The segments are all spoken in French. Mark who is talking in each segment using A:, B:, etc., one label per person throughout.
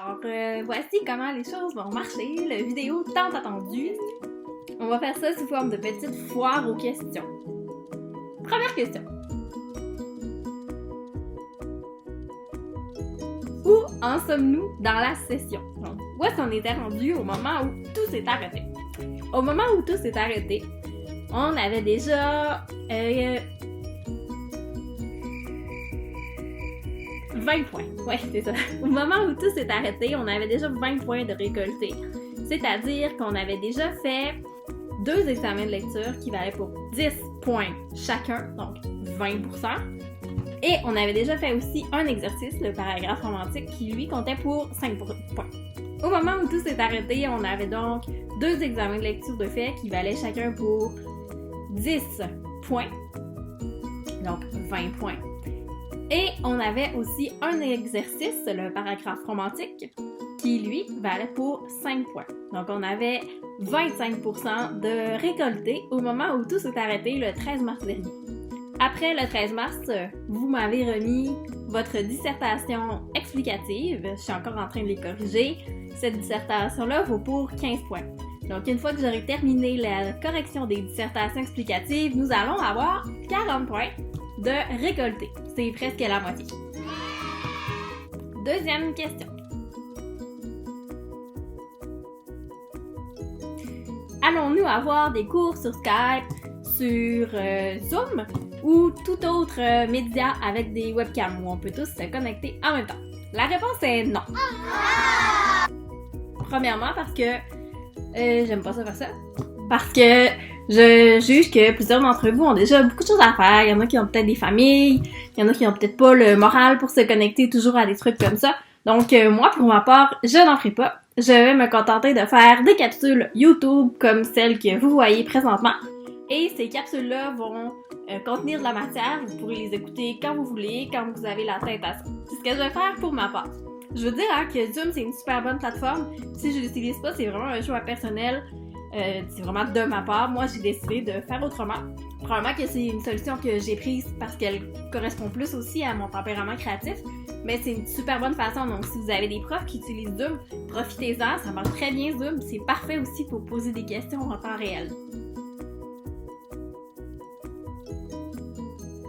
A: Alors, voici comment les choses vont marcher, la vidéo tant attendue. On va faire ça sous forme de petite foire aux questions. Première question. Où en sommes-nous dans la session? Donc, où est-ce qu'on était rendu au moment où tout s'est arrêté? Au moment où tout s'est arrêté, on avait déjà 20 points. Ouais, c'est ça. Au moment où tout s'est arrêté, on avait déjà 20 points de récoltés. C'est-à-dire qu'on avait déjà fait 2 examens de lecture qui valaient pour 10 points chacun, donc 20%. Et on avait déjà fait aussi un exercice, le paragraphe romantique, qui lui comptait pour 5 points. Au moment où tout s'est arrêté, on avait donc 2 examens de lecture de fait qui valaient chacun pour 10 points, donc 20 points. Et on avait aussi un exercice, le paragraphe romantique, qui lui valait pour 5 points. Donc on avait 25% de récolté au moment où tout s'est arrêté le 13 mars dernier. Après le 13 mars, vous m'avez remis votre dissertation explicative. Je suis encore en train de les corriger. Cette dissertation-là vaut pour 15 points. Donc une fois que j'aurai terminé la correction des dissertations explicatives, nous allons avoir 40 points de récolté. C'est presque la moitié. Deuxième question. Allons-nous avoir des cours sur Skype, sur Zoom ou tout autre média avec des webcams où on peut tous se connecter en même temps? La réponse est non. Premièrement parce que j'aime pas ça faire ça. Parce que je juge que plusieurs d'entre vous ont déjà beaucoup de choses à faire. Il y en a qui ont peut-être des familles, il y en a qui ont peut-être pas le moral pour se connecter toujours à des trucs comme ça. Donc moi, pour ma part, je n'en ferai pas. Je vais me contenter de faire des capsules YouTube comme celles que vous voyez présentement. Et ces capsules-là vont contenir de la matière. Vous pourrez les écouter quand vous voulez, quand vous avez la tête à ça. C'est ce que je vais faire pour ma part. Je veux dire que Zoom, c'est une super bonne plateforme. Si je l'utilise pas, c'est vraiment un choix personnel. C'est vraiment de ma part. Moi, j'ai décidé de faire autrement. Probablement que c'est une solution que j'ai prise parce qu'elle correspond plus aussi à mon tempérament créatif. Mais c'est une super bonne façon. Donc, si vous avez des profs qui utilisent Zoom, profitez-en. Ça marche très bien, Zoom. C'est parfait aussi pour poser des questions en temps réel.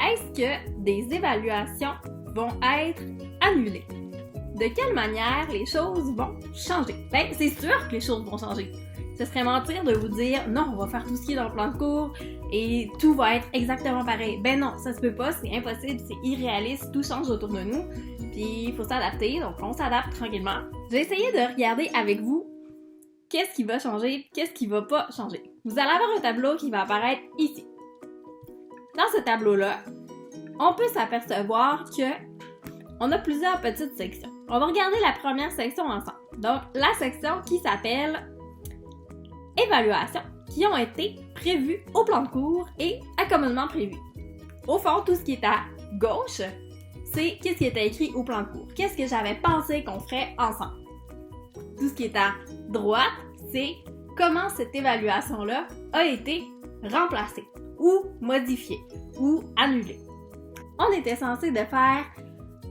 A: Est-ce que des évaluations vont être annulées? De quelle manière les choses vont changer? Ben, c'est sûr que les choses vont changer. Ce serait mentir de vous dire « Non, on va faire tout ce qui est dans le plan de cours et tout va être exactement pareil. » Ben non, ça se peut pas, c'est impossible, c'est irréaliste, tout change autour de nous. Puis il faut s'adapter, donc on s'adapte tranquillement. J'ai essayé de regarder avec vous qu'est-ce qui va changer, qu'est-ce qui va pas changer. Vous allez avoir un tableau qui va apparaître ici. Dans ce tableau-là, on peut s'apercevoir que on a plusieurs petites sections. On va regarder la première section ensemble. Donc, la section qui s'appelle évaluations qui ont été prévues au plan de cours et accommodement prévu. Au fond, tout ce qui est à gauche, c'est qu'est-ce qui était écrit au plan de cours. Qu'est-ce que j'avais pensé qu'on ferait ensemble. Tout ce qui est à droite, c'est comment cette évaluation-là a été remplacée ou modifiée ou annulée. On était censé de faire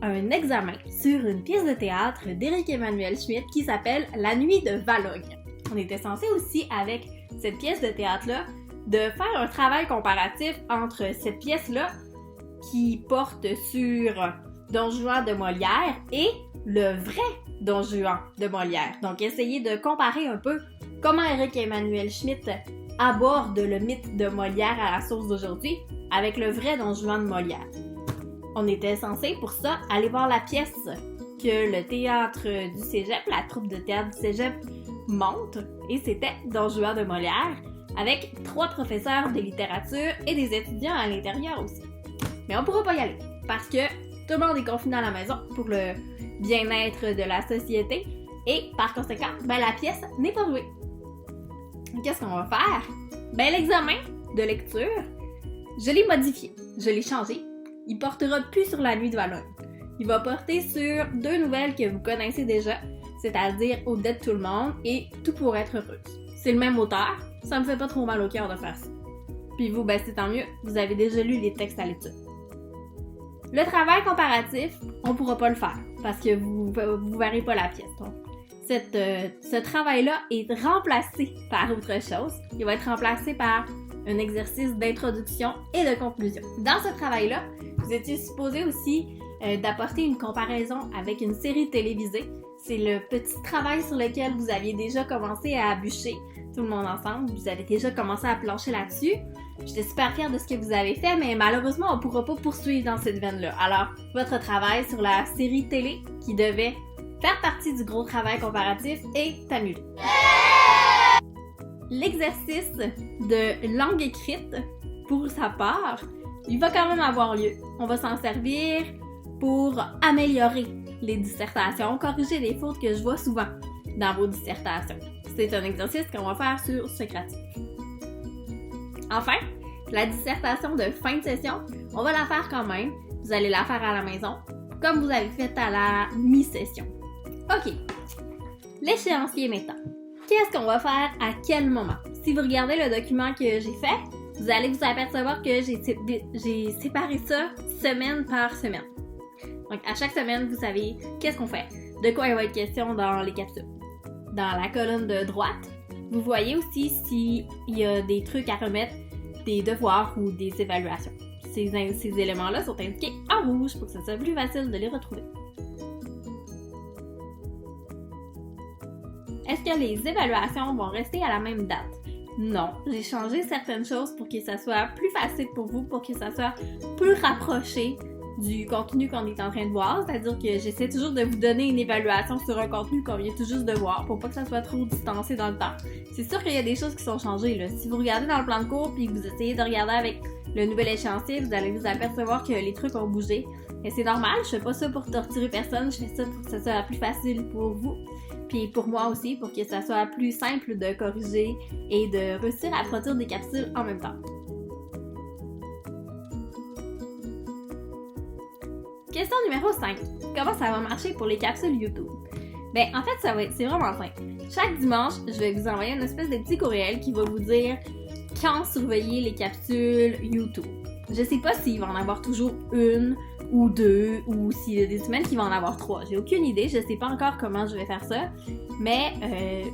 A: un examen sur une pièce de théâtre d'Éric Emmanuel Schmitt qui s'appelle La Nuit de Valogne. On était censé aussi, avec cette pièce de théâtre-là, de faire un travail comparatif entre cette pièce-là qui porte sur Don Juan de Molière et le vrai Don Juan de Molière. Donc, essayer de comparer un peu comment Éric Emmanuel Schmitt aborde le mythe de Molière à la source d'aujourd'hui avec le vrai Don Juan de Molière. On était censé, pour ça, aller voir la pièce que le théâtre du cégep, la troupe de théâtre du cégep, monte, et c'était Don Juan de Molière, avec 3 professeurs de littérature et des étudiants à l'intérieur aussi. Mais on pourra pas y aller, parce que tout le monde est confiné à la maison pour le bien-être de la société, et par conséquent, la pièce n'est pas jouée. Qu'est-ce qu'on va faire? L'examen de lecture, je l'ai modifié, je l'ai changé. Il portera plus sur La Nuit de Valogne. Il va porter sur 2 nouvelles que vous connaissez déjà, c'est-à-dire Odette tout le monde et Tout pour être heureuse. C'est le même auteur, ça me fait pas trop mal au cœur de faire ça. Puis vous, c'est tant mieux, vous avez déjà lu les textes à l'étude. Le travail comparatif, on pourra pas le faire. parce que vous verrez pas la pièce. Donc, ce travail-là est remplacé par autre chose. Il va être remplacé par un exercice d'introduction et de conclusion. Dans ce travail-là, vous étiez supposé aussi d'apporter une comparaison avec une série télévisée. C'est le petit travail sur lequel vous aviez déjà commencé à bûcher, tout le monde ensemble. Vous avez déjà commencé à plancher là-dessus. J'étais super fière de ce que vous avez fait, mais malheureusement, on ne pourra pas poursuivre dans cette veine-là. Alors, votre travail sur la série télé qui devait faire partie du gros travail comparatif est annulé. L'exercice de langue écrite, pour sa part, il va quand même avoir lieu. On va s'en servir pour améliorer les dissertations, corriger les fautes que je vois souvent dans vos dissertations. C'est un exercice qu'on va faire sur Socratique. Enfin, la dissertation de fin de session, on va la faire quand même. Vous allez la faire à la maison, comme vous avez fait à la mi-session. OK. L'échéancier maintenant. Qu'est-ce qu'on va faire à quel moment? Si vous regardez le document que j'ai fait, vous allez vous apercevoir que j'ai séparé ça semaine par semaine. Donc, à chaque semaine, vous savez qu'est-ce qu'on fait, de quoi il va être question dans les capsules. Dans la colonne de droite, vous voyez aussi s'il y a des trucs à remettre, des devoirs ou des évaluations. Ces éléments-là sont indiqués en rouge pour que ce soit plus facile de les retrouver. Est-ce que les évaluations vont rester à la même date? Non, j'ai changé certaines choses pour que ça soit plus facile pour vous, pour que ça soit plus rapproché du contenu qu'on est en train de voir, c'est-à-dire que j'essaie toujours de vous donner une évaluation sur un contenu qu'on vient tout juste de voir pour pas que ça soit trop distancé dans le temps. C'est sûr qu'il y a des choses qui sont changées, là. Si vous regardez dans le plan de cours puis que vous essayez de regarder avec le nouvel échéancier, vous allez vous apercevoir que les trucs ont bougé. Et c'est normal, je fais pas ça pour torturer personne, je fais ça pour que ça soit plus facile pour vous. Puis pour moi aussi, pour que ça soit plus simple de corriger et de réussir à produire des capsules en même temps. Question numéro 5. Comment ça va marcher pour les capsules YouTube? Ben, en fait, c'est vraiment simple. Chaque dimanche, je vais vous envoyer une espèce de petit courriel qui va vous dire quand surveiller les capsules YouTube. Je sais pas s'il va en avoir toujours une ou deux, ou s'il y a des semaines qu'il va en avoir 3. J'ai aucune idée, je sais pas encore comment je vais faire ça. Mais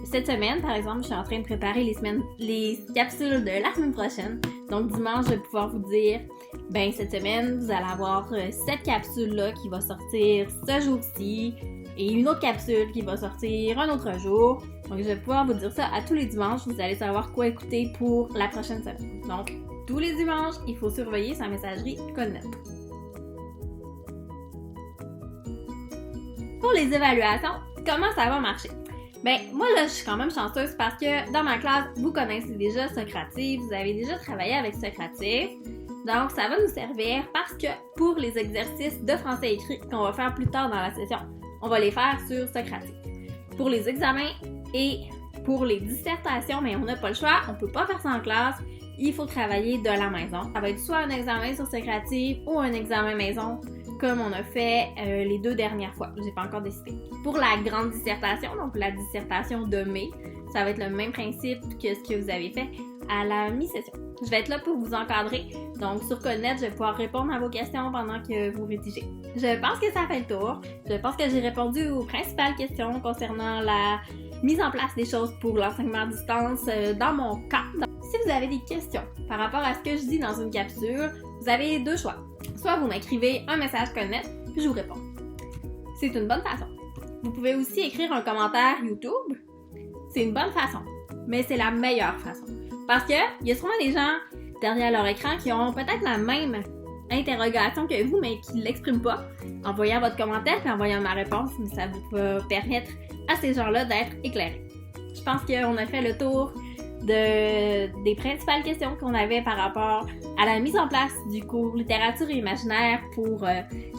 A: cette semaine, par exemple, je suis en train de préparer les capsules de la semaine prochaine. Donc dimanche, je vais pouvoir vous dire, ben cette semaine, vous allez avoir cette capsule-là qui va sortir ce jour-ci, et une autre capsule qui va sortir un autre jour. Donc je vais pouvoir vous dire ça à tous les dimanches. Vous allez savoir quoi écouter pour la prochaine semaine. Donc, tous les dimanches, il faut surveiller sa messagerie Codnet. Pour les évaluations, comment ça va marcher? Ben, moi là, je suis quand même chanceuse parce que dans ma classe, vous connaissez déjà Socrative, vous avez déjà travaillé avec Socrative. Donc, ça va nous servir parce que pour les exercices de français écrit qu'on va faire plus tard dans la session, on va les faire sur Socrative. Pour les examens et pour les dissertations, mais on n'a pas le choix, on peut pas faire ça en classe. Il faut travailler de la maison. Ça va être soit un examen sur Socrative ou un examen maison, comme on a fait les 2 dernières fois. J'ai pas encore décidé. Pour la grande dissertation, donc la dissertation de mai, ça va être le même principe que ce que vous avez fait à la mi-session. Je vais être là pour vous encadrer. Donc, sur Codnet, je vais pouvoir répondre à vos questions pendant que vous rédigez. Je pense que ça fait le tour. Je pense que j'ai répondu aux principales questions concernant la mise en place des choses pour l'enseignement à distance dans mon cas. Si vous avez des questions par rapport à ce que je dis dans une capsule, vous avez 2 choix. Soit vous m'écrivez un message Codnet, puis je vous réponds. C'est une bonne façon. Vous pouvez aussi écrire un commentaire YouTube. C'est une bonne façon, mais c'est la meilleure façon. Parce que il y a sûrement des gens derrière leur écran qui ont peut-être la même interrogation que vous, mais qui ne l'expriment pas. En voyant votre commentaire et en voyant ma réponse, ça vous va permettre à ces gens-là d'être éclairés. Je pense qu'on a fait le tour des principales questions qu'on avait par rapport à la mise en place du cours littérature et imaginaire pour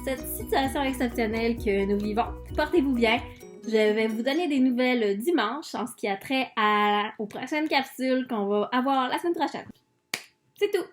A: cette situation exceptionnelle que nous vivons. Portez-vous bien. Je vais vous donner des nouvelles dimanche en ce qui a trait aux prochaines capsules qu'on va avoir la semaine prochaine. C'est tout!